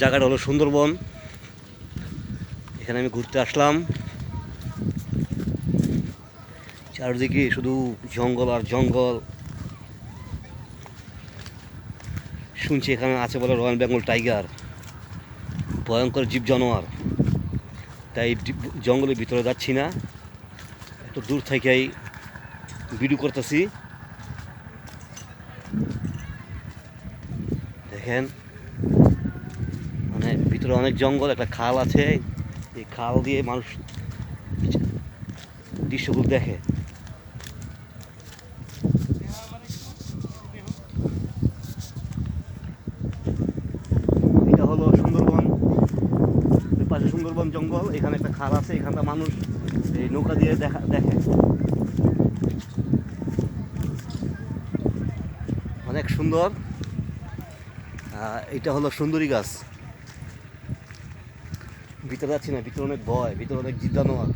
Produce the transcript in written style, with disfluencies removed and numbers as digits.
জায়গাটা হলো সুন্দরবন। এখানে আমি ঘুরতে আসলাম। চারদিকে শুধু জঙ্গল আর জঙ্গল। শুনছি এখানে আছে বলে রয়্যাল বেঙ্গল টাইগার, ভয়ঙ্কর জীব জানোয়ার। তাই জঙ্গলের ভিতরে যাচ্ছি না, একটু দূর থেকেই ভিডিও করতেছি। দেখেন, মানে ভিতরে অনেক জঙ্গল, একটা খাল আছে। এই খাল দিয়ে মানুষ দৃশ্যগুলো দেখে। এটা হলো সুন্দরবন, ওই পাশে সুন্দরবন জঙ্গল, এখানে একটা খাল আছে, এখানটা মানুষ এই নৌকা দিয়ে দেখে। অনেক সুন্দর। এটা হলো সুন্দরী গাছ। ভিতরে যাচ্ছি না, ভিতরে অনেক ভয়, ভিতরে অনেক জীব জানোয়ার।